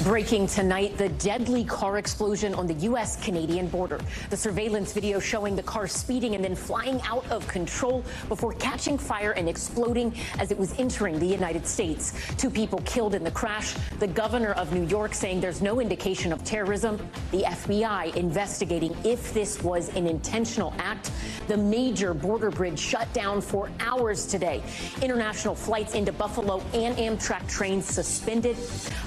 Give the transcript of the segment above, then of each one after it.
Breaking tonight, the deadly car explosion on the U.S.-Canadian border. The surveillance video showing the car speeding and then flying out of control before catching fire and exploding as it was entering the United States. 2 people killed in the crash. The governor of New York saying there's no indication of terrorism. The FBI investigating if this was an intentional act. The major border bridge shut down for hours today. International flights into Buffalo and Amtrak trains suspended.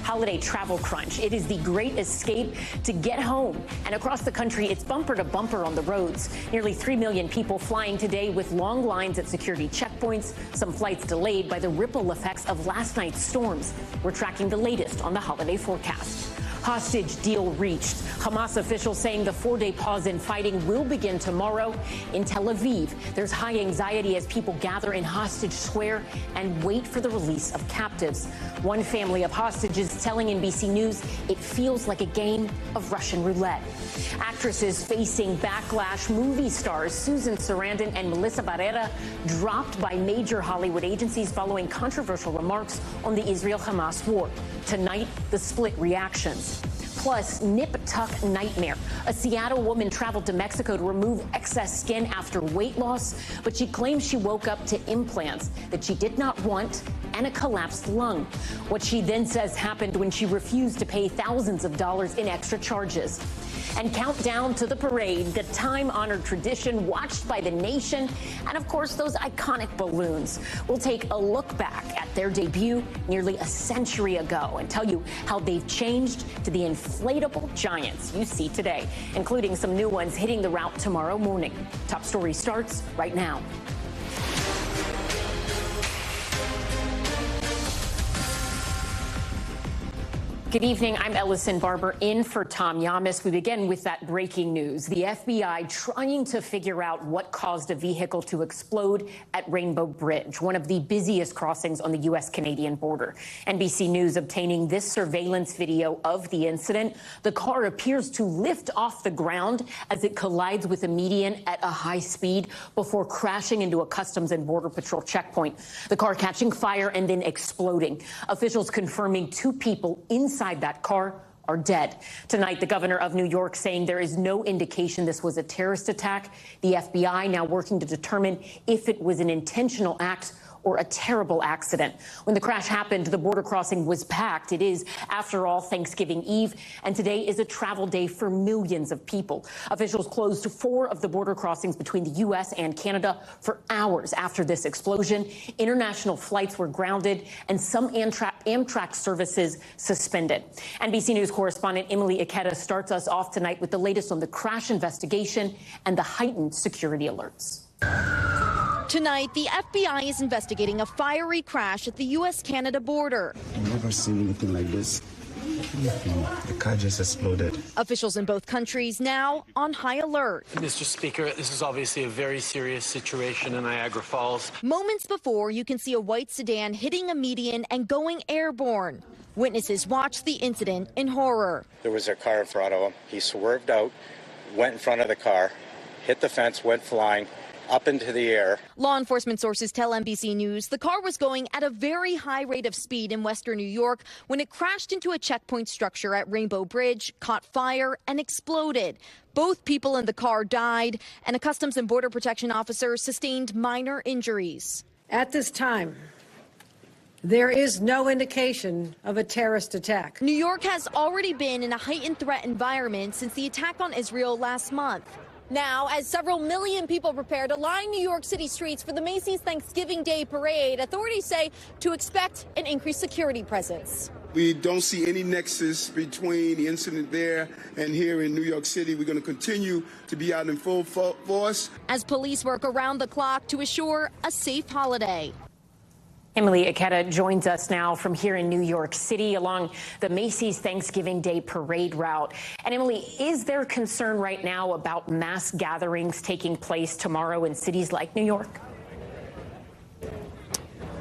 Holiday travel crunch. It is the great escape to get home. And across the country, it's bumper to bumper on the roads. Nearly 3 million people flying today with long lines at security checkpoints. Some flights delayed by the ripple effects of last night's storms. We're tracking the latest on the holiday forecast. Hostage deal reached. Hamas officials saying the 4-day pause in fighting will begin tomorrow in Tel Aviv. There's high anxiety as people gather in Hostage Square and wait for the release of captives. One family of hostages telling NBC News it feels like a game of Russian roulette. Actresses facing backlash. Movie stars Susan Sarandon and Melissa Barrera dropped by major Hollywood agencies following controversial remarks on the Israel-Hamas war. Tonight, the split reactions. Plus, nip-tuck nightmare. A Seattle woman traveled to Mexico to remove excess skin after weight loss, but she claims she woke up to implants that she did not want and a collapsed lung. What she then says happened when she refused to pay thousands of dollars in extra charges. And countdown to the parade, the time-honored tradition watched by the nation, and of course those iconic balloons. We'll take a look back at their debut nearly a century ago and tell you how they've changed to the inflatable giants you see today, including some new ones hitting the route tomorrow morning. Top Story starts right now. Good evening. I'm Ellison Barber in for Tom Llamas. We begin with that breaking news. The FBI trying to figure out what caused a vehicle to explode at Rainbow Bridge, one of the busiest crossings on the U.S.-Canadian border. NBC News obtaining this surveillance video of the incident. The car appears to lift off the ground as it collides with a median at a high speed before crashing into a Customs and Border Patrol checkpoint. The car catching fire and then exploding. Officials confirming 2 people inside that car are dead. Tonight, the governor of New York saying there is no indication this was a terrorist attack. The FBI now working to determine if it was an intentional act or a terrible accident. When the crash happened, the border crossing was packed. It is, after all, Thanksgiving Eve, and today is a travel day for millions of people. Officials closed 4 of the border crossings between the U.S. and Canada for hours after this explosion. International flights were grounded and some Amtrak services suspended. NBC News correspondent Emily Ikeda starts us off tonight with the latest on the crash investigation and the heightened security alerts. Tonight, the FBI is investigating a fiery crash at the U.S.-Canada border. I've never seen anything like this. The car just exploded. Officials in both countries now on high alert. Mr. Speaker, this is obviously a very serious situation in Niagara Falls. Moments before, you can see a white sedan hitting a median and going airborne. Witnesses watched the incident in horror. There was a car in front of him. He swerved out, went in front of the car, hit the fence, went flying up into the air. Law enforcement sources tell NBC News the car was going at a very high rate of speed in western New York when it crashed into a checkpoint structure at Rainbow Bridge, caught fire, and exploded. Both people in the car died, and a Customs and Border Protection officer sustained minor injuries. At this time, there is no indication of a terrorist attack. New York has already been in a heightened threat environment since the attack on Israel last month. Now, as several million people prepare to line New York City streets for the Macy's Thanksgiving Day parade, authorities say to expect an increased security presence. We don't see any nexus between the incident there and here in New York City. We're going to continue to be out in full force as police work around the clock to assure a safe holiday. Emily Ikeda joins us now from here in New York City along the Macy's Thanksgiving Day parade route. And Emily, is there concern right now about mass gatherings taking place tomorrow in cities like New York?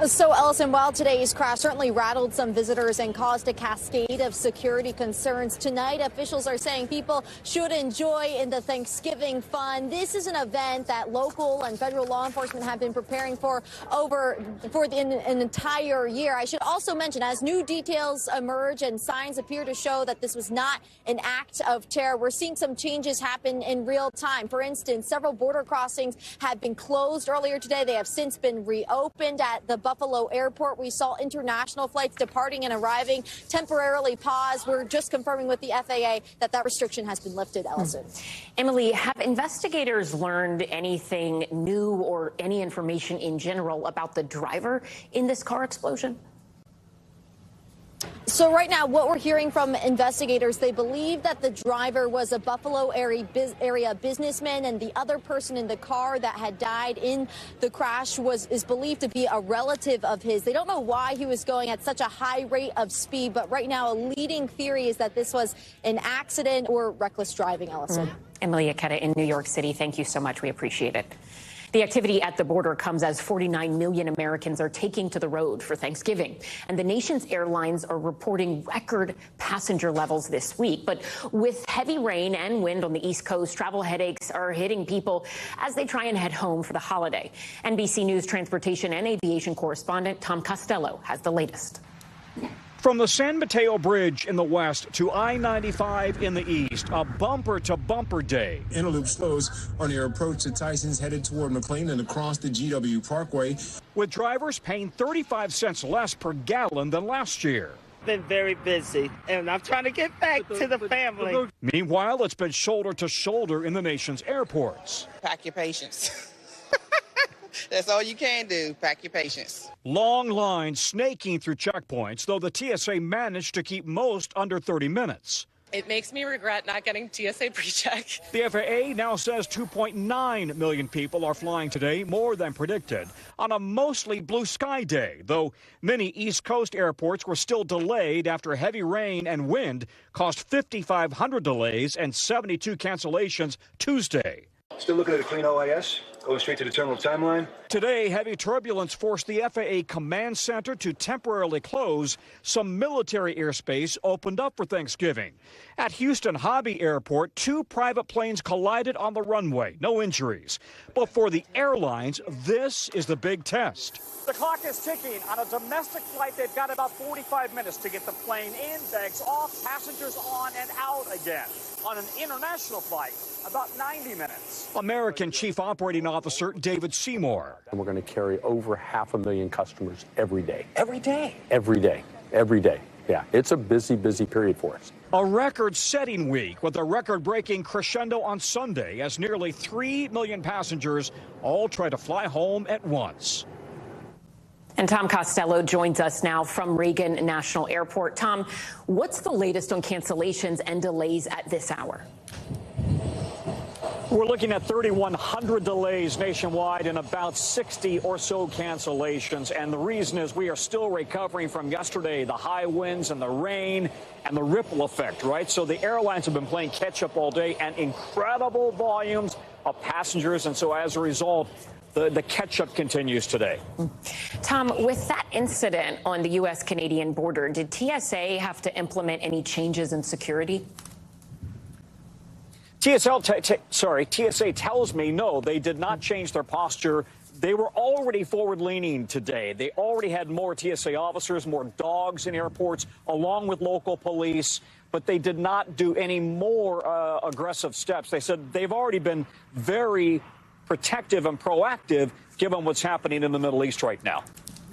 So, Ellison, while today's crash certainly rattled some visitors and caused a cascade of security concerns, tonight officials are saying people should enjoy in the Thanksgiving fun. This is an event that local and federal law enforcement have been preparing for an entire year. I should also mention, as new details emerge and signs appear to show that this was not an act of terror, we're seeing some changes happen in real time. For instance, several border crossings had been closed earlier today. They have since been reopened. At the Buffalo Airport, we saw international flights departing and arriving temporarily paused. We're just confirming with the FAA that restriction has been lifted, Ellison. Emily, have investigators learned anything new or any information in general about the driver in this car explosion? So right now, what we're hearing from investigators, they believe that the driver was a Buffalo area businessman, and the other person in the car that had died in the crash is believed to be a relative of his. They don't know why he was going at such a high rate of speed, but right now a leading theory is that this was an accident or reckless driving, Ellison. Emily Aketa in New York City, thank you so much. We appreciate it. The activity at the border comes as 49 million Americans are taking to the road for Thanksgiving. And the nation's airlines are reporting record passenger levels this week. But with heavy rain and wind on the East Coast, travel headaches are hitting people as they try and head home for the holiday. NBC News transportation and aviation correspondent Tom Costello has the latest. From the San Mateo Bridge in the west to I-95 in the east, a bumper-to-bumper day. Interloop slows on their approach to Tyson's headed toward McLean and across the GW Parkway. With drivers paying 35 cents less per gallon than last year. Been very busy, and I'm trying to get back to the family. Meanwhile, it's been shoulder to shoulder in the nation's airports. Pack your patience. That's all you can do, pack your patience. Long lines snaking through checkpoints, though the TSA managed to keep most under 30 minutes. It makes me regret not getting TSA pre-check. The FAA now says 2.9 million people are flying today, more than predicted, on a mostly blue sky day, though many East Coast airports were still delayed after heavy rain and wind caused 5,500 delays and 72 cancellations Tuesday. Still looking at a clean OIS, going straight to the terminal timeline. Today, heavy turbulence forced the FAA command center to temporarily close. Some military airspace opened up for Thanksgiving. At Houston Hobby Airport, 2 private planes collided on the runway. No injuries. But for the airlines, this is the big test. The clock is ticking. On a domestic flight, they've got about 45 minutes to get the plane in, bags off, passengers on and out again. On an international flight, about 90 minutes. American Chief Operating Officer David Seymour. And we're going to carry over 500,000 customers every day. Every day? Every day. Every day. Yeah, it's a busy, busy period for us. A record-setting week with a record-breaking crescendo on Sunday as nearly 3 million passengers all try to fly home at once. And Tom Costello joins us now from Reagan National Airport. Tom, what's the latest on cancellations and delays at this hour? We're looking at 3,100 delays nationwide and about 60 or so cancellations. And the reason is we are still recovering from yesterday, the high winds and the rain and the ripple effect, right? So the airlines have been playing catch up all day and incredible volumes of passengers. And so as a result, the catch-up continues today. Tom, with that incident on the U.S.-Canadian border, did TSA have to implement any changes in security? TSA tells me no, they did not change their posture. They were already forward-leaning today. They already had more TSA officers, more dogs in airports, along with local police, but they did not do any more aggressive steps. They said they've already been very protective and proactive given what's happening in the Middle East right now.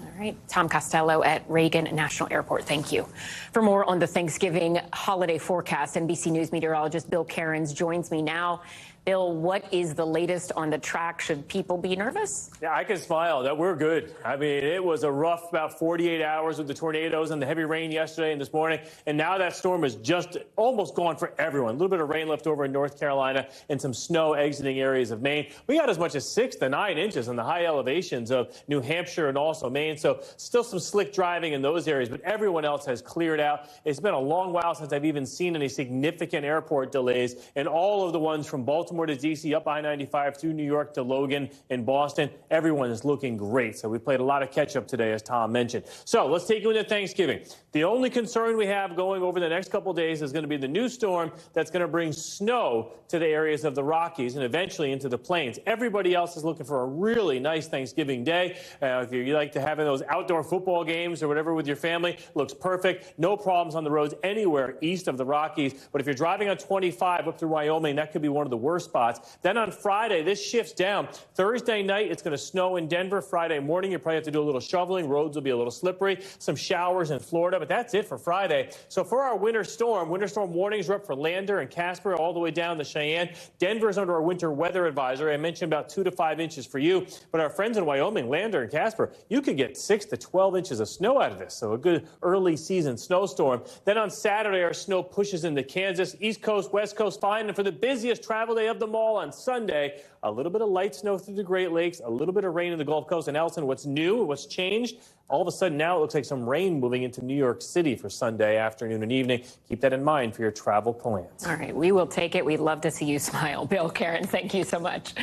All right. Tom Costello at Reagan National Airport. Thank you. For more on the Thanksgiving holiday forecast, NBC News meteorologist Bill Cairns joins me now. Bill, what is the latest on the track? Should people be nervous? Yeah, I can smile that we're good. I mean, it was a rough about 48 hours with the tornadoes and the heavy rain yesterday and this morning. And now that storm is just almost gone for everyone. A little bit of rain left over in North Carolina and some snow exiting areas of Maine. We got as much as 6 to 9 inches in the high elevations of New Hampshire and also Maine. So so still some slick driving in those areas, but everyone else has cleared out. It's been a long while since I've even seen any significant airport delays, and all of the ones from Baltimore to D.C., up I-95 through New York to Logan and Boston, everyone is looking great. So we played a lot of catch-up today, as Tom mentioned. So let's take you into Thanksgiving. The only concern we have going over the next couple of days is going to be the new storm that's going to bring snow to the areas of the Rockies and eventually into the plains. Everybody else is looking for a really nice Thanksgiving day. If you like to have those outdoor football games or whatever with your family, looks perfect. No problems on the roads anywhere east of the Rockies. But if you're driving on 25 up through Wyoming, that could be one of the worst spots. Then on Friday, this shifts down. Thursday night, it's going to snow in Denver. Friday morning, you probably have to do a little shoveling. Roads will be a little slippery. Some showers in Florida, but that's it for Friday. So for our winter storm warnings are up for Lander and Casper all the way down to Cheyenne. Denver's under a winter weather advisory. I mentioned about 2 to 5 inches for you. But our friends in Wyoming, Lander and Casper, you could get 6 to 12 inches of snow out of this. So a good early season snowstorm. Then on Saturday, our snow pushes into Kansas, East Coast, West Coast, fine. And for the busiest travel day of them all on Sunday, a little bit of light snow through the Great Lakes, a little bit of rain in the Gulf Coast. And Allison, what's new, what's changed? All of a sudden now it looks like some rain moving into New York City for Sunday afternoon and evening. Keep that in mind for your travel plans. All right, we will take it. We'd love to see you smile. Bill, Karen, thank you so much.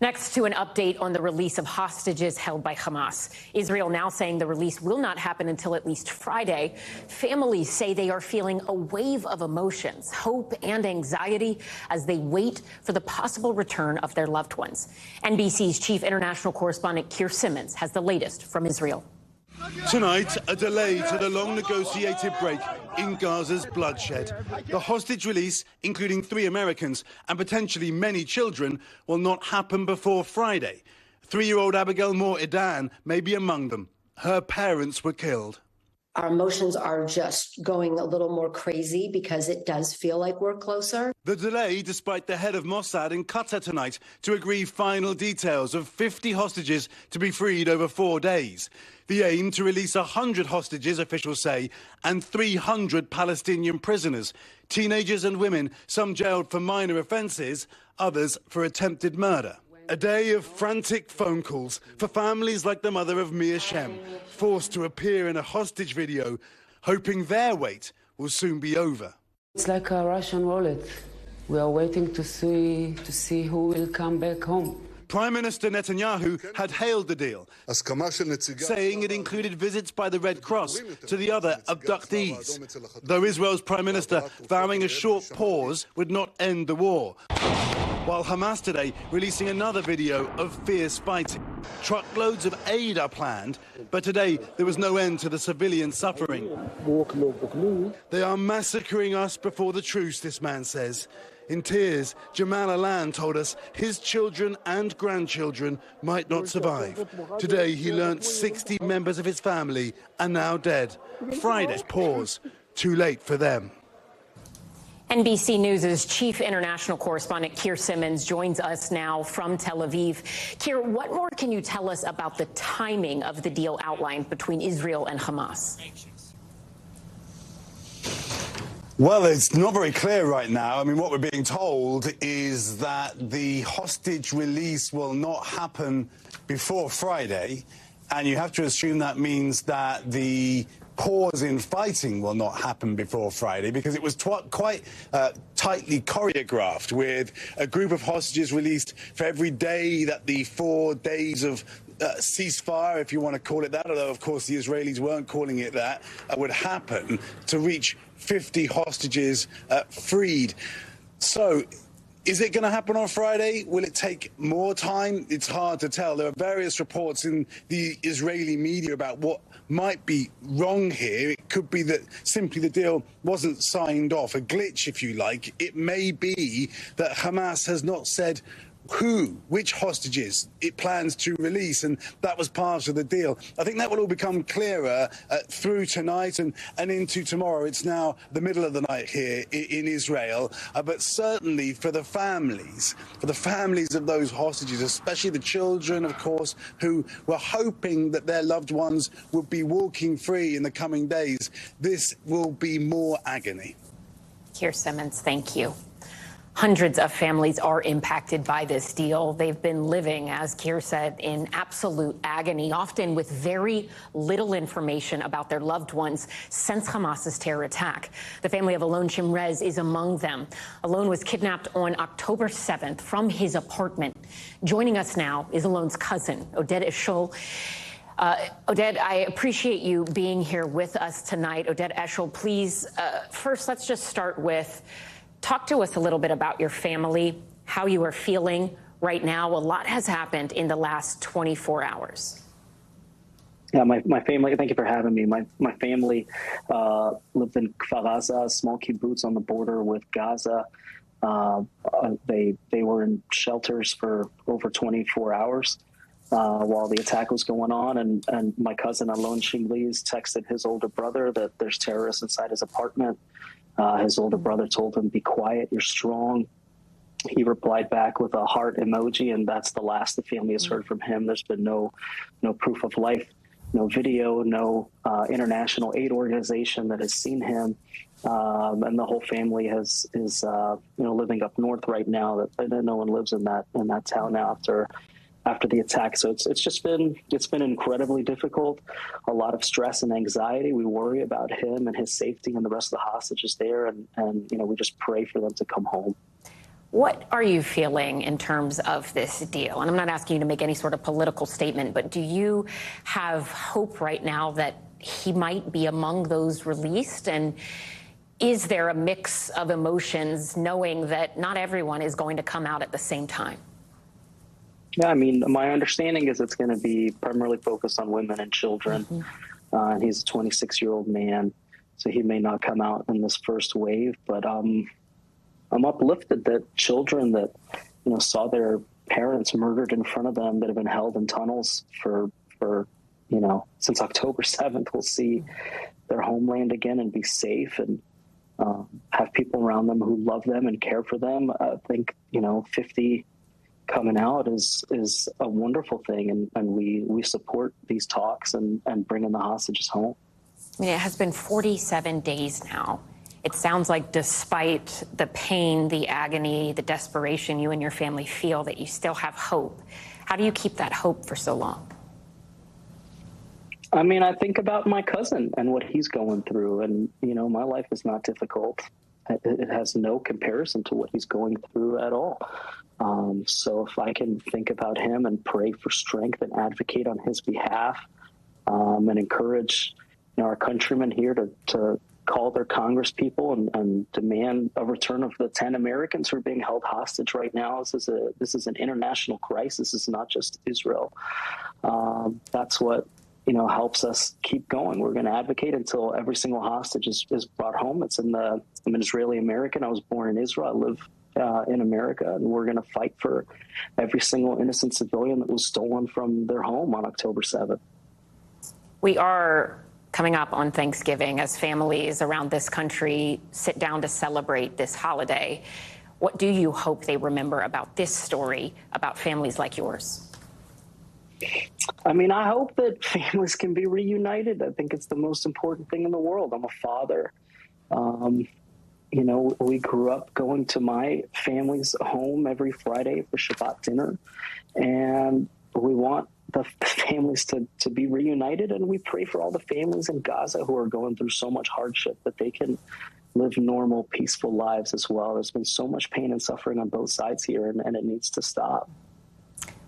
Next to an update on the release of hostages held by Hamas. Israel now saying the release will not happen until at least Friday. Families say they are feeling a wave of emotions, hope and anxiety as they wait for the possible return of their loved ones. NBC's chief international correspondent Keir Simmons has the latest from Israel. Tonight, a delay to the long negotiated break in Gaza's bloodshed. The hostage release, including 3 Americans and potentially many children, will not happen before Friday. 3-year-old Abigail Moore-Edan may be among them. Her parents were killed. Our emotions are just going a little more crazy because it does feel like we're closer. The delay, despite the head of Mossad in Qatar tonight to agree final details of 50 hostages to be freed over 4 days. The aim to release 100 hostages, officials say, and 300 Palestinian prisoners, teenagers and women, some jailed for minor offences, others for attempted murder. A day of frantic phone calls for families like the mother of Mia Shem, forced to appear in a hostage video, hoping their wait will soon be over. It's like a Russian roulette. We are waiting to see who will come back home. Prime Minister Netanyahu had hailed the deal, saying it included visits by the Red Cross to the other abductees, though Israel's Prime Minister vowing a short pause would not end the war. While Hamas today releasing another video of fierce fighting. Truckloads of aid are planned, but today there was no end to the civilian suffering. They are massacring us before the truce, this man says. In tears, Jamal Alan told us his children and grandchildren might not survive. Today he learnt 60 members of his family are now dead. Friday's pause, too late for them. NBC News' chief international correspondent Keir Simmons joins us now from Tel Aviv. Keir, what more can you tell us about the timing of the deal outlined between Israel and Hamas? Well, it's not very clear right now. I mean, what we're being told is that the hostage release will not happen before Friday, and you have to assume that means that the pause in fighting will not happen before Friday, because it was quite tightly choreographed, with a group of hostages released for every day that the 4 days of ceasefire, if you want to call it that, although of course the Israelis weren't calling it that, would happen to reach 50 hostages freed. So is it going to happen on Friday? Will it take more time? It's hard to tell. There are various reports in the Israeli media about what might be wrong here. It could be that simply the deal wasn't signed off, a glitch, if you like. It may be that Hamas has not said which hostages it plans to release, and that was part of the deal. I think that will all become clearer through tonight and into tomorrow. It's now the middle of the night here in Israel, but certainly for the families of those hostages, especially the children, of course, who were hoping that their loved ones would be walking free in the coming days, this will be more agony. Keir Simmons, thank you. Hundreds of families are impacted by this deal. They've been living, as Keir said, in absolute agony, often with very little information about their loved ones since Hamas's terror attack. The family of Alon Shimrez is among them. Alon was kidnapped on October 7th from his apartment. Joining us now is Alon's cousin, Oded Eshol. Oded, I appreciate you being here with us tonight. Oded Eshol, please, first, let's just start with, talk to us a little bit about your family, how you are feeling right now. A lot has happened in the last 24 hours. Yeah, my family, thank you for having me. My family lived in Kfar Aza, a small kibbutz on the border with Gaza. They were in shelters for over 24 hours while the attack was going on. And my cousin Alon Shimrez texted his older brother that there's terrorists inside his apartment. His older brother told him, "Be quiet, you're strong." He replied back with a heart emoji, and that's the last the family has heard from him. There's been no proof of life, no video, no international aid organization that has seen him. And the whole family is living up north right now. That no one lives in that town now after the attack. So it's been incredibly difficult, a lot of stress and anxiety. We worry about him and his safety and the rest of the hostages there. And we just pray for them to come home. What are you feeling in terms of this deal? And I'm not asking you to make any sort of political statement, but do you have hope right now that he might be among those released? And is there a mix of emotions knowing that not everyone is going to come out at the same time? Yeah, I mean, my understanding is it's going to be primarily focused on women and children. And he's a 26-year-old man, so he may not come out in this first wave. But I'm uplifted that children that saw their parents murdered in front of them, that have been held in tunnels for since October 7th, will see their homeland again and be safe and have people around them who love them and care for them. I think 50 coming out is a wonderful thing, and we support these talks and bringing the hostages home. I mean, it has been 47 days now. It sounds like despite the pain, the agony, the desperation you and your family feel, that you still have hope. How do you keep that hope for so long? I mean, I think about my cousin and what he's going through, and my life is not difficult. It has no comparison to what he's going through at all. So if I can think about him and pray for strength and advocate on his behalf, and encourage our countrymen here to call their Congress people and demand a return of the 10 Americans who are being held hostage right now. This is an international crisis. It's not just Israel. That's what helps us keep going. We're going to advocate until every single hostage is brought home. I'm an Israeli American. I was born in Israel. I live in America, and we're going to fight for every single innocent civilian that was stolen from their home on October 7th. We are coming up on Thanksgiving as families around this country sit down to celebrate this holiday. What do you hope they remember about this story, about families like yours? I mean, I hope that families can be reunited. I think it's the most important thing in the world. I'm a father. We grew up going to my family's home every Friday for Shabbat dinner, and we want the families to be reunited, and we pray for all the families in Gaza who are going through so much hardship that they can live normal, peaceful lives as well. There's been so much pain and suffering on both sides here, and it needs to stop.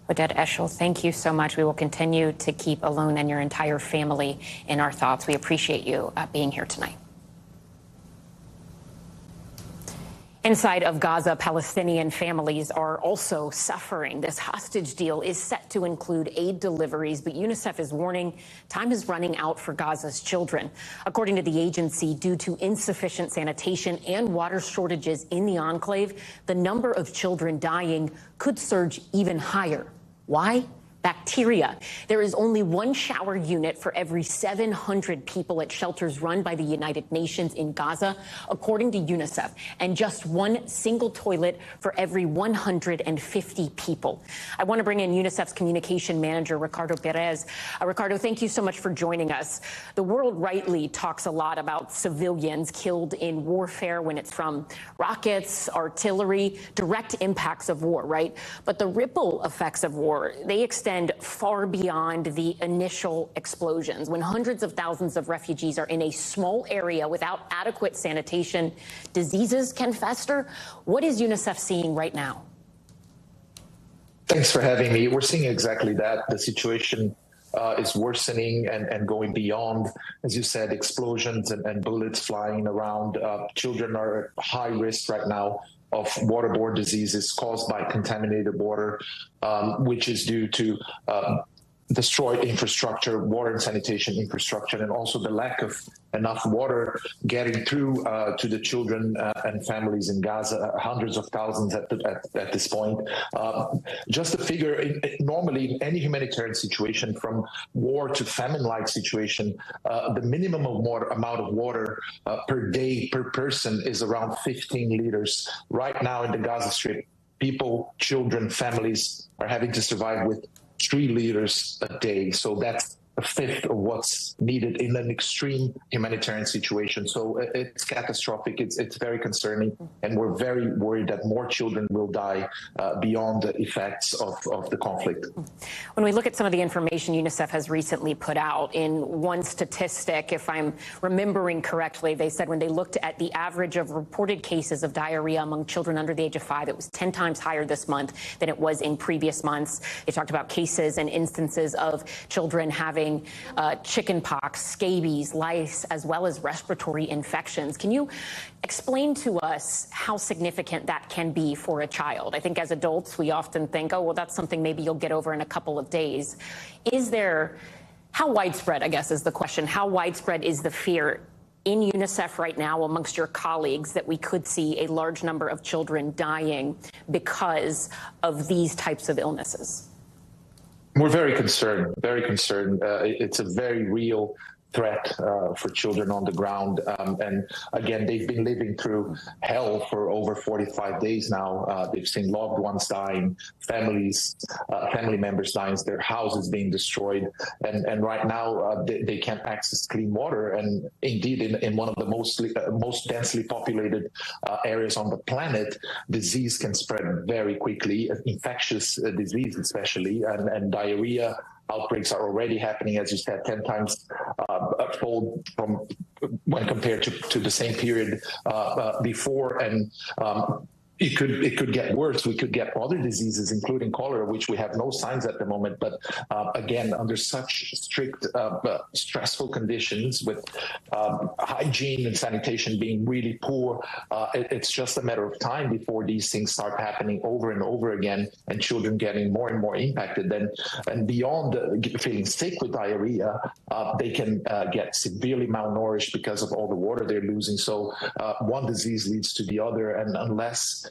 Oded Eshol, thank you so much. We will continue to keep Alon and your entire family in our thoughts. We appreciate you being here tonight. Inside of Gaza, Palestinian families are also suffering. This hostage deal is set to include aid deliveries, but UNICEF is warning time is running out for Gaza's children. According to the agency, due to insufficient sanitation and water shortages in the enclave, the number of children dying could surge even higher. Why? bacteria. There is only one shower unit for every 700 people at shelters run by the United Nations in Gaza, according to UNICEF, and just one single toilet for every 150 people. I want to bring in UNICEF's communication manager, Ricardo Perez. Ricardo, thank you so much for joining us. The world rightly talks a lot about civilians killed in warfare when it's from rockets, artillery, direct impacts of war, right? But the ripple effects of war, they extend far beyond the initial explosions. When hundreds of thousands of refugees are in a small area without adequate sanitation, diseases can fester. What is UNICEF seeing right now? Thanks for having me. We're seeing exactly that. The situation is worsening and going beyond, as you said, explosions and bullets flying around. Children are at high risk right now of waterborne diseases caused by contaminated water, which is due to destroyed infrastructure, water and sanitation infrastructure, and also the lack of enough water getting through to the children and families in Gaza, hundreds of thousands at this point. Just a figure, normally in any humanitarian situation, from war to famine-like situation, the minimum of amount of water per day, per person is around 15 liters. Right now in the Gaza Strip, people, children, families are having to survive with 3 liters a day. So that's a fifth of what's needed in an extreme humanitarian situation. So it's catastrophic. It's very concerning. And we're very worried that more children will die beyond the effects of the conflict. When we look at some of the information UNICEF has recently put out, in one statistic, if I'm remembering correctly, they said when they looked at the average of reported cases of diarrhea among children under the age of 5, it was 10 times higher this month than it was in previous months. They talked about cases and instances of children having chicken pox, scabies, lice, as well as respiratory infections. Can you explain to us how significant that can be for a child? I think as adults, we often think, oh, well, that's something maybe you'll get over in a couple of days. How widespread, I guess, is the question, how widespread is the fear in UNICEF right now amongst your colleagues that we could see a large number of children dying because of these types of illnesses? We're very concerned, very concerned. It's a very real threat for children on the ground. And again, they've been living through hell for over 45 days now. They've seen loved ones dying, family members dying, their houses being destroyed. And right now, they can't access clean water. And indeed, in one of the most densely populated areas on the planet, disease can spread very quickly, infectious disease especially, and diarrhea outbreaks are already happening, as you said, 10 times fold from when compared to the same period before. And it could get worse. We could get other diseases, including cholera, which we have no signs at the moment. But again, under such strict, stressful conditions, with hygiene and sanitation being really poor, it's just a matter of time before these things start happening over and over again, and children getting more and more impacted. And beyond feeling sick with diarrhea, they can get severely malnourished because of all the water they're losing. So one disease leads to the other, and unless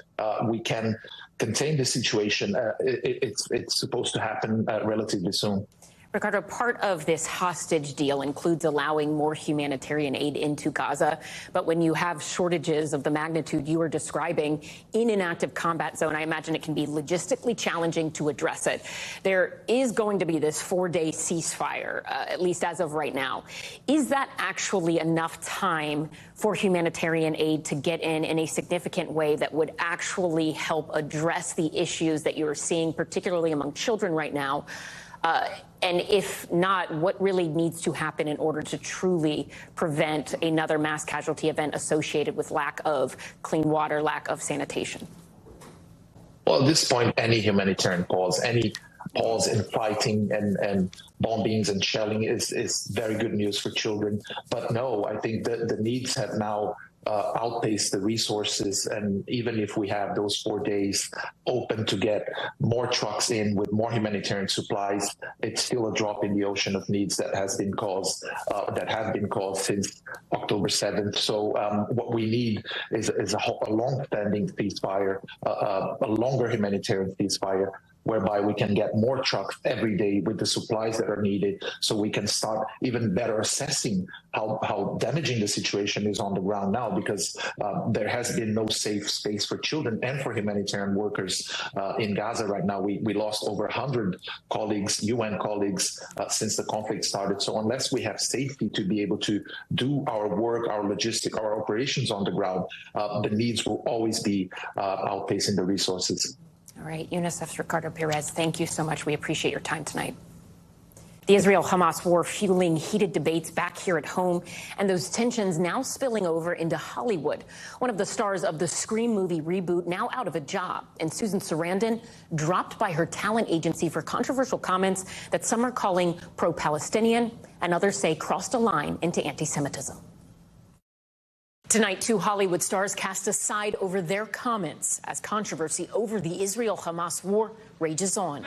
we can contain the situation, it's supposed to happen relatively soon. Ricardo, part of this hostage deal includes allowing more humanitarian aid into Gaza. But when you have shortages of the magnitude you are describing in an active combat zone, I imagine it can be logistically challenging to address it. There is going to be this 4-day ceasefire, at least as of right now. Is that actually enough time for humanitarian aid to get in a significant way that would actually help address the issues that you're seeing, particularly among children right now? And if not, what really needs to happen in order to truly prevent another mass casualty event associated with lack of clean water, lack of sanitation? Well, at this point, any humanitarian pause, any pause in fighting and bombings and shelling is very good news for children. But no, I think that the needs have now outpace the resources. And even if we have those 4 days open to get more trucks in with more humanitarian supplies, it's still a drop in the ocean of needs that has been caused, since October 7th. So what we need is a long-standing ceasefire, a longer humanitarian ceasefire, whereby we can get more trucks every day with the supplies that are needed, so we can start even better assessing how damaging the situation is on the ground now, because there has been no safe space for children and for humanitarian workers in Gaza right now. We lost over 100 colleagues, UN colleagues, since the conflict started. So unless we have safety to be able to do our work, our logistics, our operations on the ground, the needs will always be outpacing the resources. All right, UNICEF's Ricardo Perez, thank you so much. We appreciate your time tonight. The Israel-Hamas war fueling heated debates back here at home, and those tensions now spilling over into Hollywood. One of the stars of the Scream movie reboot now out of a job, and Susan Sarandon dropped by her talent agency for controversial comments that some are calling pro-Palestinian and others say crossed a line into anti-Semitism. Tonight, two Hollywood stars cast aside over their comments as controversy over the Israel-Hamas war rages on.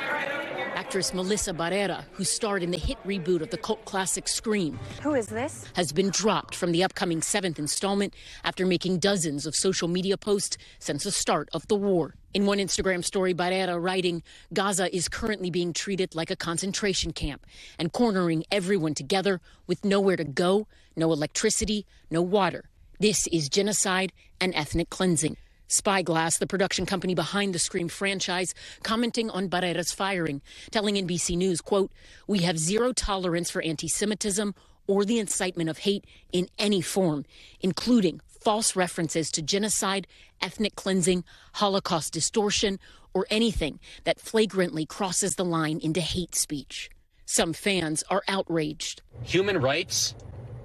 Actress Melissa Barrera, who starred in the hit reboot of the cult classic Scream, who is this, has been dropped from the upcoming 7th installment after making dozens of social media posts since the start of the war. In one Instagram story, Barrera writing, "Gaza is currently being treated like a concentration camp and cornering everyone together with nowhere to go, no electricity, no water. This is genocide and ethnic cleansing." Spyglass, the production company behind the Scream franchise, commenting on Barrera's firing, telling NBC News, quote, "We have zero tolerance for anti-Semitism or the incitement of hate in any form, including false references to genocide, ethnic cleansing, Holocaust distortion, or anything that flagrantly crosses the line into hate speech." Some fans are outraged. Human rights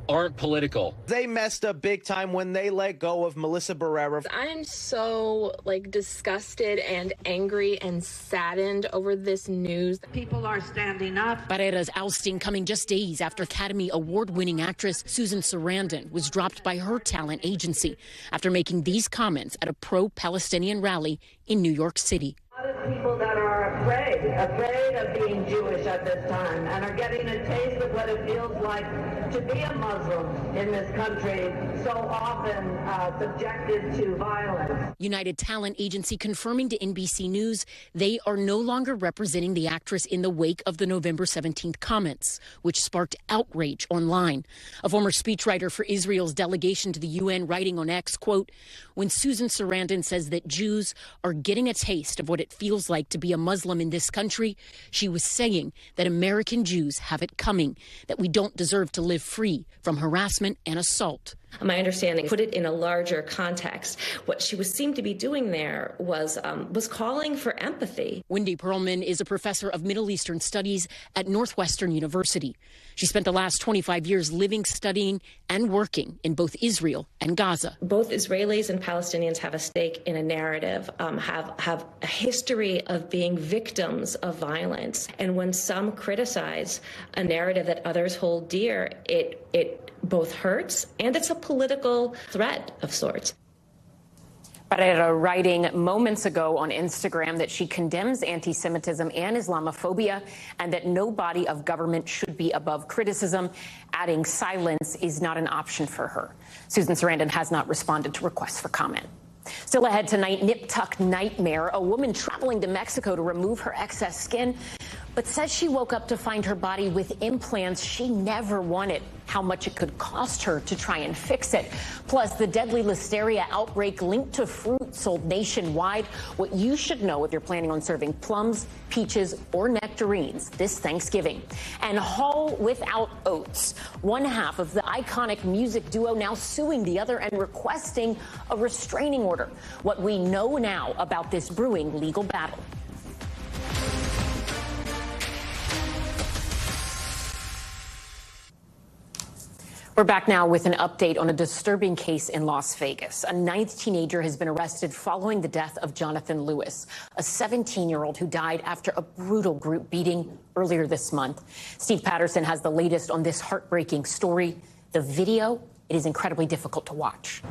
aren't political. They messed up big time when they let go of Melissa Barrera. I'm so disgusted and angry and saddened over this news. People are standing up. Barrera's ousting coming just days after Academy Award-winning actress Susan Sarandon was dropped by her talent agency after making these comments at a pro-Palestinian rally in New York City. A lot of people that are afraid of being Jewish at this time and are getting a taste of what it feels like to be a Muslim in this country, so often subjected to violence. United Talent Agency confirming to NBC News they are no longer representing the actress in the wake of the November 17th comments, which sparked outrage online. A former speechwriter for Israel's delegation to the UN writing on X, quote, "When Susan Sarandon says that Jews are getting a taste of what it feels like to be a Muslim in this country, she was saying that American Jews have it coming, that we don't deserve to live free from harassment and assault." My understanding, put it in a larger context, what she seemed to be doing there was calling for empathy. Wendy Perlman is a professor of Middle Eastern Studies at Northwestern University. She spent the last 25 years living, studying, and working in both Israel and Gaza. Both Israelis and Palestinians have a stake in a narrative, have a history of being victims of violence. And when some criticize a narrative that others hold dear, it both hurts and it's a political threat of sorts. Barrera writing moments ago on Instagram that she condemns anti-Semitism and Islamophobia and that no body of government should be above criticism, adding silence is not an option for her. Susan Sarandon has not responded to requests for comment. Still ahead tonight, nip-tuck nightmare. A woman traveling to Mexico to remove her excess skin, but says she woke up to find her body with implants she never wanted. How much it could cost her to try and fix it. Plus, the deadly listeria outbreak linked to fruit sold nationwide. What you should know if you're planning on serving plums, peaches, or nectarines this Thanksgiving. And Hall without oats. One half of the iconic music duo now suing the other and requesting a restraining order. What we know now about this brewing legal battle. We're back now with an update on a disturbing case in Las Vegas. A 9th teenager has been arrested following the death of Jonathan Lewis, a 17-year-old who died after a brutal group beating earlier this month. Steve Patterson has the latest on this heartbreaking story. The video, it is incredibly difficult to watch.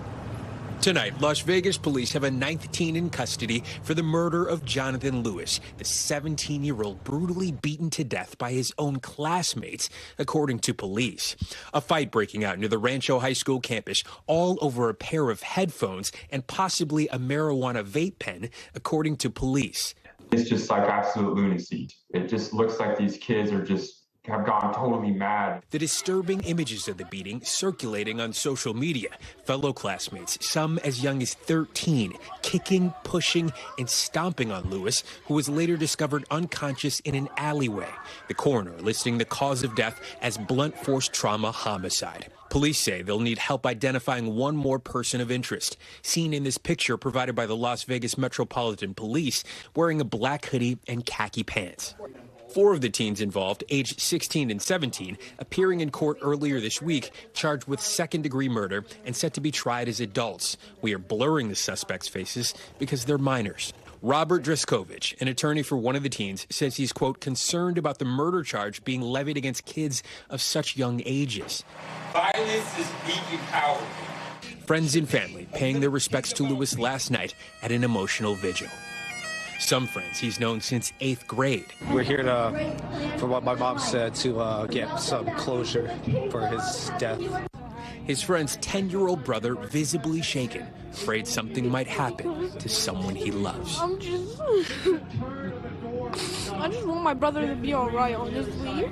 Tonight, Las Vegas police have a 9th teen in custody for the murder of Jonathan Lewis, the 17-year-old brutally beaten to death by his own classmates, according to police. A fight breaking out near the Rancho High School campus, all over a pair of headphones and possibly a marijuana vape pen, according to police. It's just like absolute lunacy. It just looks like these kids have gone totally mad. The disturbing images of the beating circulating on social media. Fellow classmates, some as young as 13, kicking, pushing, and stomping on Lewis, who was later discovered unconscious in an alleyway. The coroner listing the cause of death as blunt force trauma homicide. Police say they'll need help identifying one more person of interest, seen in this picture provided by the Las Vegas Metropolitan Police, wearing a black hoodie and khaki pants. 4 of the teens involved, aged 16 and 17, appearing in court earlier this week, charged with second-degree murder and set to be tried as adults. We are blurring the suspects' faces because they're minors. Robert Driskovich, an attorney for one of the teens, says he's, quote, concerned about the murder charge being levied against kids of such young ages. Violence is weak and cowardly. Friends and family paying their respects to Lewis last night at an emotional vigil. Some friends he's known since 8th grade. We're here from what my mom said, to get some closure for his death. His friend's 10-year-old brother visibly shaken, afraid something might happen to someone he loves. I just want my brother to be all right, honestly.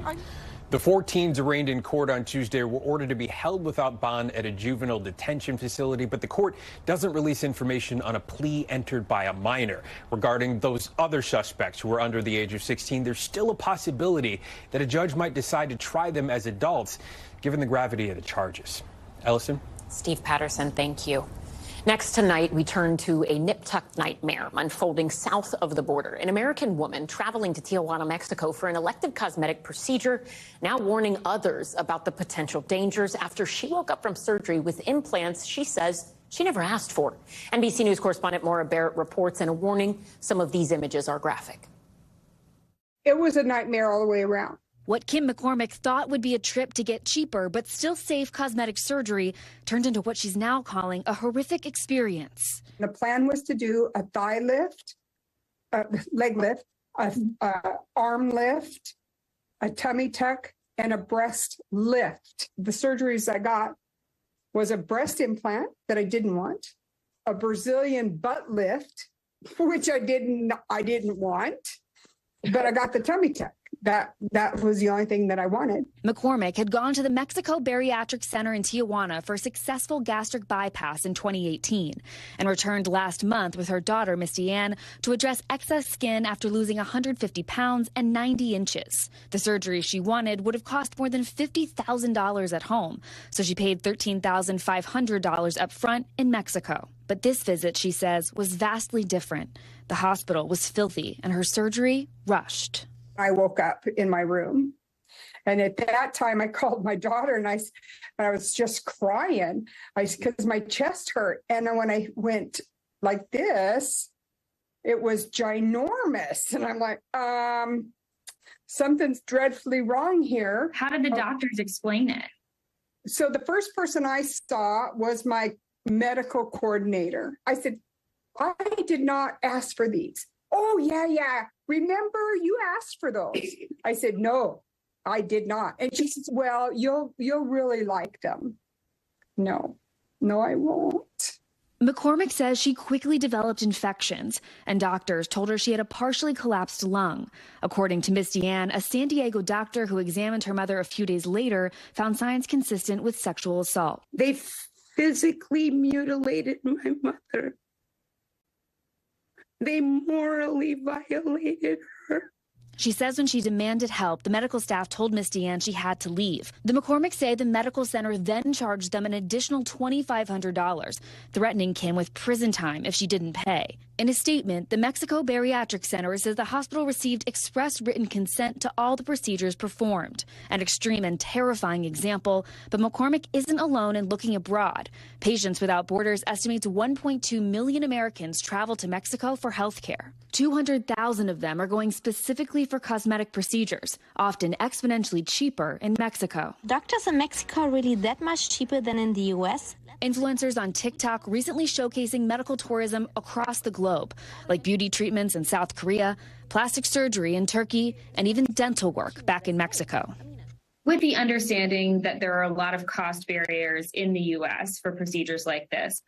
The 4 teens arraigned in court on Tuesday were ordered to be held without bond at a juvenile detention facility, but the court doesn't release information on a plea entered by a minor. Regarding those other suspects who were under the age of 16, there's still a possibility that a judge might decide to try them as adults, given the gravity of the charges. Ellison? Steve Patterson, thank you. Next tonight, we turn to a nip-tuck nightmare unfolding south of the border. An American woman traveling to Tijuana, Mexico for an elective cosmetic procedure, now warning others about the potential dangers after she woke up from surgery with implants she says she never asked for. NBC News correspondent Maura Barrett reports, and a warning, some of these images are graphic. It was a nightmare all the way around. What Kim McCormick thought would be a trip to get cheaper but still safe cosmetic surgery turned into what she's now calling a horrific experience. The plan was to do a thigh lift, a leg lift, a arm lift, a tummy tuck, and a breast lift. The surgeries I got was a breast implant that I didn't want, a Brazilian butt lift, which I didn't want, but I got the tummy tuck. That was the only thing that I wanted. McCormick had gone to the Mexico Bariatric Center in Tijuana for a successful gastric bypass in 2018 and returned last month with her daughter, Misty Ann, to address excess skin after losing 150 pounds and 90 inches. The surgery she wanted would have cost more than $50,000 at home, so she paid $13,500 up front in Mexico. But this visit, she says, was vastly different. The hospital was filthy and her surgery rushed. I woke up in my room, and at that time I called my daughter, and I was just crying because my chest hurt. And then when I went like this, it was ginormous. And I'm like, something's dreadfully wrong here. How did the doctors explain it? So the first person I saw was my medical coordinator. I said, I did not ask for these. Oh, yeah. Remember, you asked for those. I said, no, I did not. And she says, well, you'll really like them. No, I won't. McCormick says she quickly developed infections, and doctors told her she had a partially collapsed lung. According to Misty Ann, a San Diego doctor who examined her mother a few days later found signs consistent with sexual assault. They physically mutilated my mother. They morally violated her. She says when she demanded help, the medical staff told Misty Ann she had to leave. The McCormick say the medical center then charged them an additional $2,500, threatening Kim with prison time if she didn't pay. In a statement, the Mexico Bariatric Center says the hospital received express written consent to all the procedures performed. An extreme and terrifying example, but McCormick isn't alone in looking abroad. Patients Without Borders estimates 1.2 million Americans travel to Mexico for health care. 200,000 of them are going specifically for cosmetic procedures, often exponentially cheaper in Mexico. Doctors in Mexico are really that much cheaper than in the U.S.? Influencers on TikTok recently showcasing medical tourism across the globe, like beauty treatments in South Korea, plastic surgery in Turkey, and even dental work back in Mexico. With the understanding that there are a lot of cost barriers in the U.S. for procedures like this,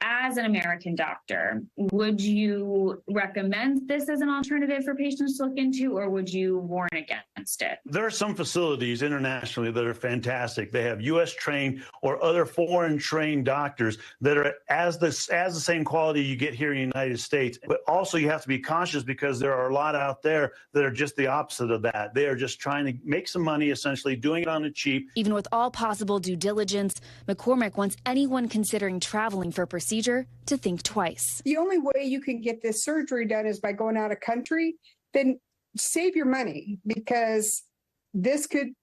as an American doctor, would you recommend this as an alternative for patients to look into, or would you warn against it? There are some facilities internationally that are fantastic. They have U.S. trained or other foreign trained doctors that are as the same quality you get here in the United States. But also you have to be cautious because there are a lot out there that are just the opposite of that. They are just trying to make some money, essentially doing it on the cheap. Even with all possible due diligence, McCormick wants anyone considering traveling for a procedure to think twice. The only way you can get this surgery done is by going out of country. Then save your money, because this could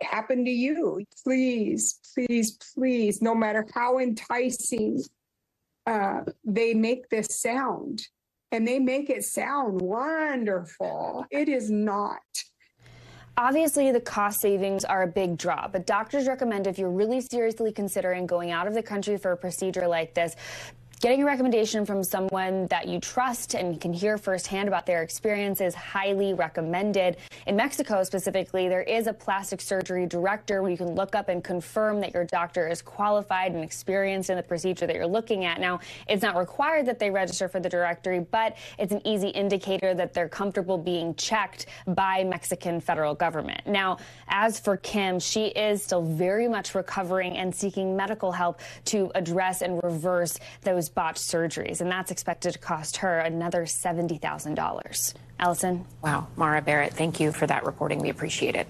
happen to you. Please, please, please, no matter how enticing they make this sound, and they make it sound wonderful, it is not. Obviously, the cost savings are a big draw, but doctors recommend if you're really seriously considering going out of the country for a procedure like this, getting a recommendation from someone that you trust and can hear firsthand about their experience is highly recommended. In Mexico specifically, there is a plastic surgery director where you can look up and confirm that your doctor is qualified and experienced in the procedure that you're looking at. Now, it's not required that they register for the directory, but it's an easy indicator that they're comfortable being checked by Mexican federal government. Now, as for Kim, she is still very much recovering and seeking medical help to address and reverse those botched surgeries, and that's expected to cost her another $70,000. Allison? Wow, Mara Barrett, thank you for that reporting. We appreciate it.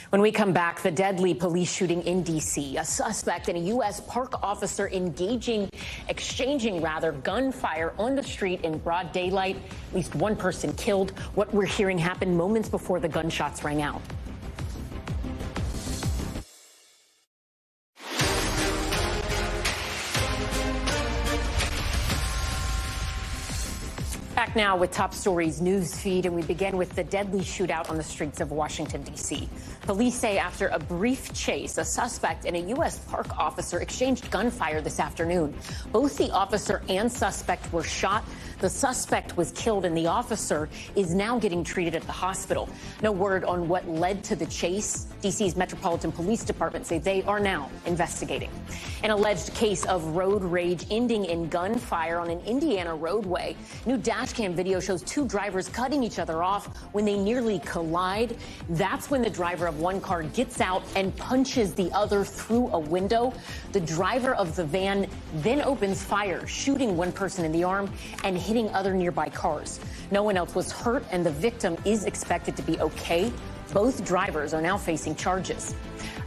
When we come back, the deadly police shooting in D.C., a suspect and a U.S. park officer exchanging gunfire on the street in broad daylight. At least one person killed. What we're hearing happened moments before the gunshots rang out. Back now with Top Stories news feed, and we begin with the deadly shootout on the streets of Washington, D.C. Police say after a brief chase, a suspect and a U.S. park officer exchanged gunfire this afternoon. Both the officer and suspect were shot. The suspect was killed, and the officer is now getting treated at the hospital. No word on what led to the chase. D.C.'s Metropolitan Police Department say they are now investigating. An alleged case of road rage ending in gunfire on an Indiana roadway. New dashcam video shows two drivers cutting each other off when they nearly collide. That's when the driver of one car gets out and punches the other through a window. The driver of the van then opens fire, shooting one person in the arm and hitting other nearby cars. No one else was hurt, and the victim is expected to be okay. Both drivers are now facing charges.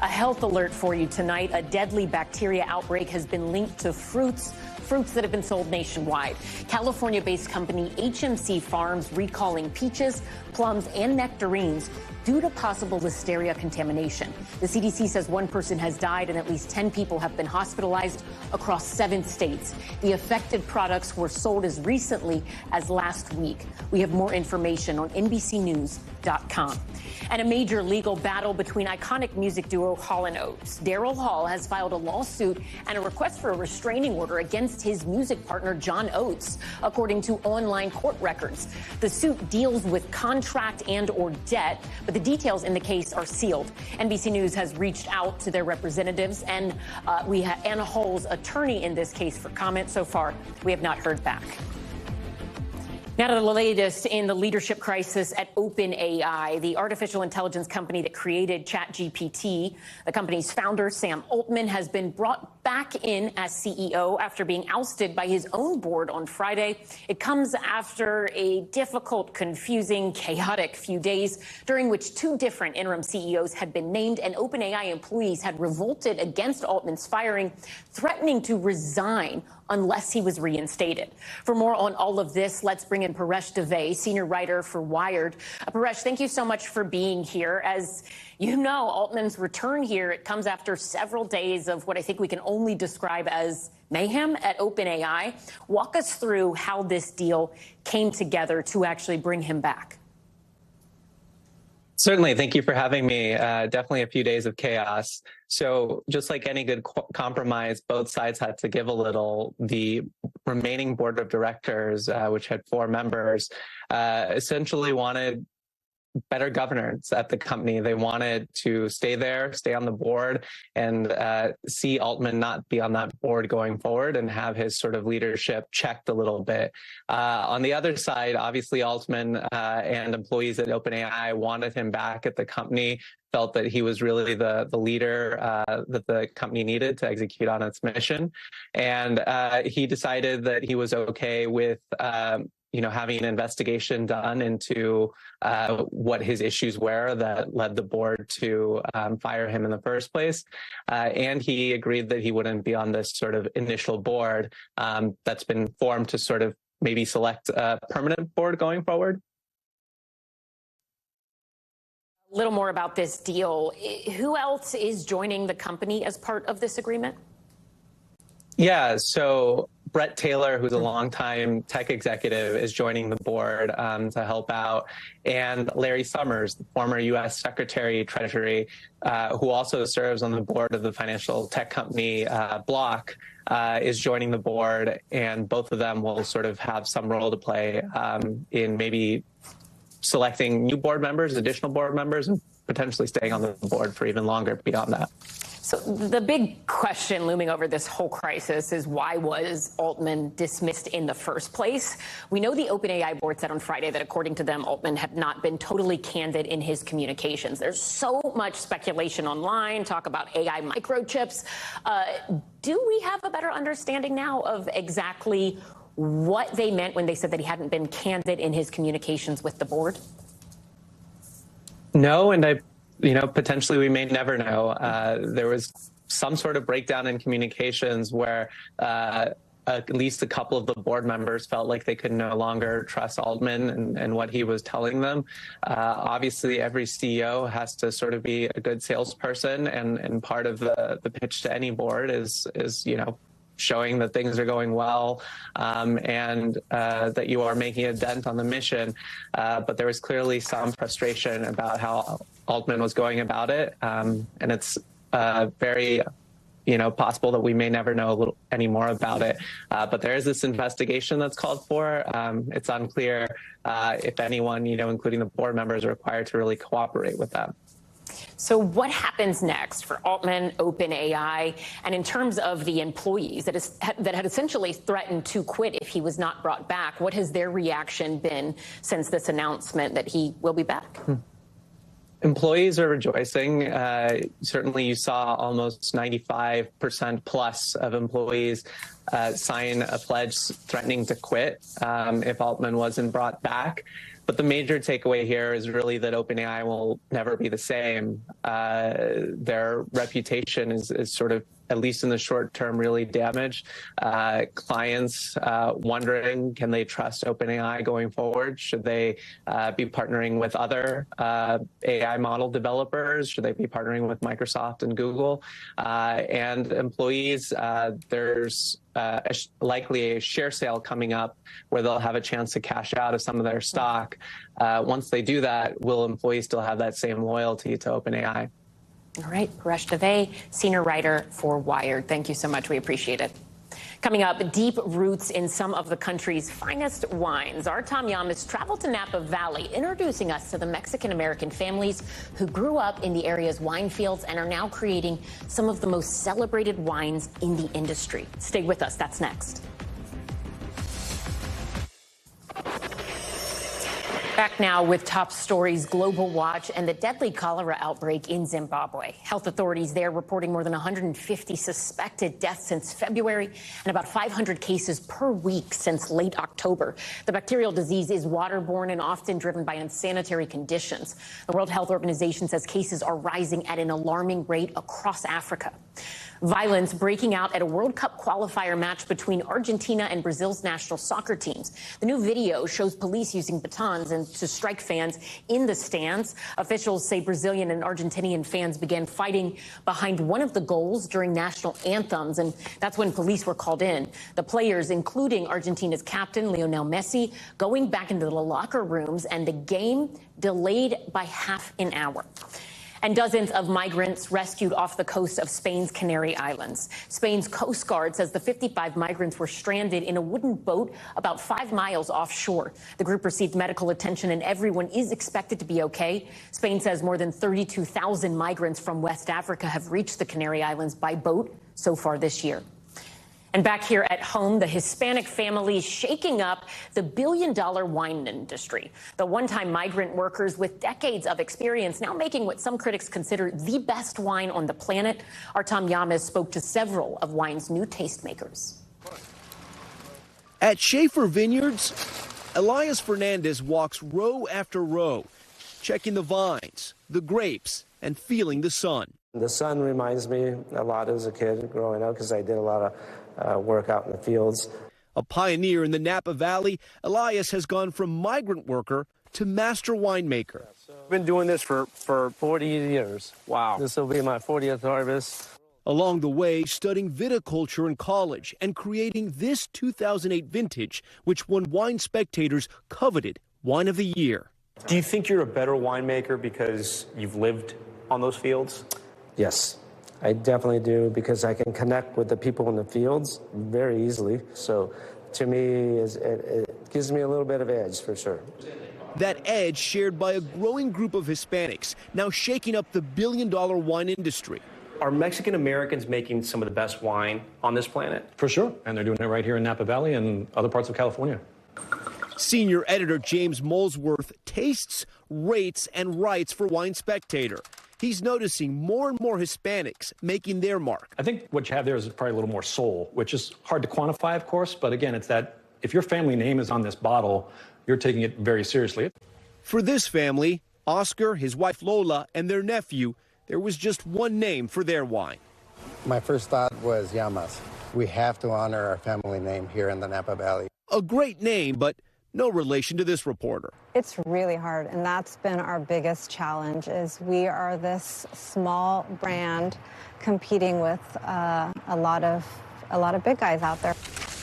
A health alert for you tonight. A deadly bacteria outbreak has been linked to fruits that have been sold nationwide. California-based company HMC Farms recalling peaches, plums, and nectarines due to possible listeria contamination. The CDC says one person has died and at least 10 people have been hospitalized across 7 states. The affected products were sold as recently as last week. We have more information on NBCNews.com. And a major legal battle between iconic music duo Hall & Oates. Daryl Hall has filed a lawsuit and a request for a restraining order against his music partner John Oates, according to online court records. The suit deals with contract and/or debt, but the details in the case are sealed. NBC News has reached out to their representatives, and we have Anna Hull's attorney in this case for comment. So far, we have not heard back. Now to the latest in the leadership crisis at OpenAI, the artificial intelligence company that created ChatGPT. The company's founder, Sam Altman, has been brought back in as CEO after being ousted by his own board on Friday. It comes after a difficult, confusing, chaotic few days during which 2 different interim CEOs had been named, and OpenAI employees had revolted against Altman's firing, threatening to resign unless he was reinstated. For more on all of this, let's bring in Paresh Dave, senior writer for Wired. Paresh, thank you so much for being here. As you know, Altman's return here, it comes after several days of what I think we can only describe as mayhem at OpenAI. Walk us through how this deal came together to actually bring him back. Certainly. Thank you for having me. Definitely a few days of chaos. So just like any good compromise, both sides had to give a little. The remaining board of directors, which had 4 members, essentially wanted better governance at the company. They wanted to stay there, stay on the board, and see Altman not be on that board going forward and have his sort of leadership checked a little bit. On the other side, obviously Altman and employees at OpenAI wanted him back at the company, felt that he was really the leader that the company needed to execute on its mission. And he decided that he was okay with having an investigation done into what his issues were that led the board to fire him in the first place. And he agreed that he wouldn't be on this sort of initial board that's been formed to sort of maybe select a permanent board going forward. A little more about this deal. Who else is joining the company as part of this agreement? Yeah, so Brett Taylor, who's a longtime tech executive, is joining the board to help out. And Larry Summers, the former U.S. Secretary Treasury, who also serves on the board of the financial tech company Block, is joining the board. And both of them will sort of have some role to play in maybe selecting new board members, additional board members, and potentially staying on the board for even longer beyond that. So the big question looming over this whole crisis is, why was Altman dismissed in the first place? We know the OpenAI board said on Friday that, according to them, Altman had not been totally candid in his communications. There's so much speculation online, talk about AI microchips. Do we have a better understanding now of exactly what they meant when they said that he hadn't been candid in his communications with the board? No, and potentially we may never know. There was some sort of breakdown in communications where at least a couple of the board members felt like they could no longer trust Altman and what he was telling them. Obviously, every CEO has to sort of be a good salesperson, and part of the pitch to any board is showing that things are going well and that you are making a dent on the mission. But there was clearly some frustration about how Altman was going about it. And it's very possible that we may never know any more about it. But there is this investigation that's called for. It's unclear if anyone, including the board members, are required to really cooperate with that. So what happens next for Altman, OpenAI, and in terms of the employees that had essentially threatened to quit if he was not brought back? What has their reaction been since this announcement that he will be back? Employees are rejoicing. Certainly, you saw almost 95% plus of employees sign a pledge threatening to quit if Altman wasn't brought back. But the major takeaway here is really that OpenAI will never be the same. Their reputation is sort of, at least in the short term, really damaged. Clients wondering, can they trust OpenAI going forward? Should they be partnering with other AI model developers? Should they be partnering with Microsoft and Google? And employees, there's likely a share sale coming up where they'll have a chance to cash out of some of their stock. Once they do that, will employees still have that same loyalty to OpenAI? All right, Paresh Dave, senior writer for Wired. Thank you so much. We appreciate it. Coming up, deep roots in some of the country's finest wines. Our Tom Llamas traveled to Napa Valley, introducing us to the Mexican-American families who grew up in the area's wine fields and are now creating some of the most celebrated wines in the industry. Stay with us. That's next. Back now with top stories, global watch, and the deadly cholera outbreak in Zimbabwe. Health authorities there reporting more than 150 suspected deaths since February and about 500 cases per week since late October. The bacterial disease is waterborne and often driven by unsanitary conditions. The World Health Organization says cases are rising at an alarming rate across Africa. Violence breaking out at a World Cup qualifier match between Argentina and Brazil's national soccer teams. The new video shows police using batons to strike fans in the stands. Officials say Brazilian and Argentinian fans began fighting behind one of the goals during national anthems, and that's when police were called in. The players, including Argentina's captain, Lionel Messi, going back into the locker rooms, and the game delayed by half an hour. And dozens of migrants rescued off the coast of Spain's Canary Islands. Spain's Coast Guard says the 55 migrants were stranded in a wooden boat about 5 miles offshore. The group received medical attention and everyone is expected to be okay. Spain says more than 32,000 migrants from West Africa have reached the Canary Islands by boat so far this year. And back here at home, the Hispanic family shaking up the billion-dollar wine industry. The one-time migrant workers with decades of experience now making what some critics consider the best wine on the planet. Our Tom Llamas spoke to several of wine's new tastemakers. At Schaefer Vineyards, Elias Fernandez walks row after row, checking the vines, the grapes, and feeling the sun. The sun reminds me a lot as a kid growing up because I did a lot of work out in the fields. A pioneer in the Napa Valley, Elias has gone from migrant worker to master winemaker. I've been doing this for 40 years. Wow. This will be my 40th harvest. Along the way, studying viticulture in college and creating this 2008 vintage, which won Wine Spectator's coveted Wine of the Year. Do you think you're a better winemaker because you've lived on those fields? Yes, I definitely do, because I can connect with the people in the fields very easily. So to me, it gives me a little bit of edge for sure. That edge shared by a growing group of Hispanics, now shaking up the billion-dollar wine industry. Are Mexican Americans making some of the best wine on this planet? For sure, and they're doing it right here in Napa Valley and other parts of California. Senior editor James Molesworth tastes, rates, and writes for Wine Spectator. He's noticing more and more Hispanics making their mark. I think what you have there is probably a little more soul, which is hard to quantify, of course, but again, it's that if your family name is on this bottle, you're taking it very seriously. For this family, Oscar, his wife Lola, and their nephew, there was just one name for their wine. My first thought was Llamas. We have to honor our family name here in the Napa Valley. A great name, but no relation to this reporter. It's really hard, and that's been our biggest challenge, is we are this small brand competing with a lot of big guys out there.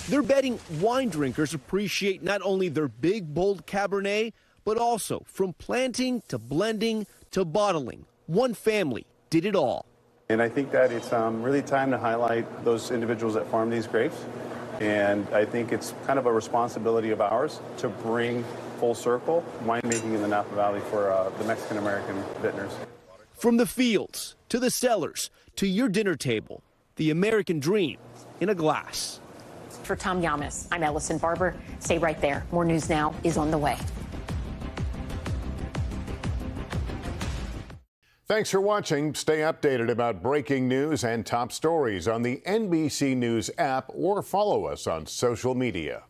They're betting wine drinkers appreciate not only their big, bold Cabernet, but also from planting to blending to bottling. One family did it all. And I think that it's really time to highlight those individuals that farm these grapes. And I think it's kind of a responsibility of ours to bring full circle winemaking in the Napa Valley for the Mexican-American vintners. From the fields to the cellars to your dinner table, the American dream in a glass. For Tom Llamas, I'm Ellison Barber. Stay right there. More News Now is on the way. Thanks for watching. Stay updated about breaking news and top stories on the NBC News app or follow us on social media.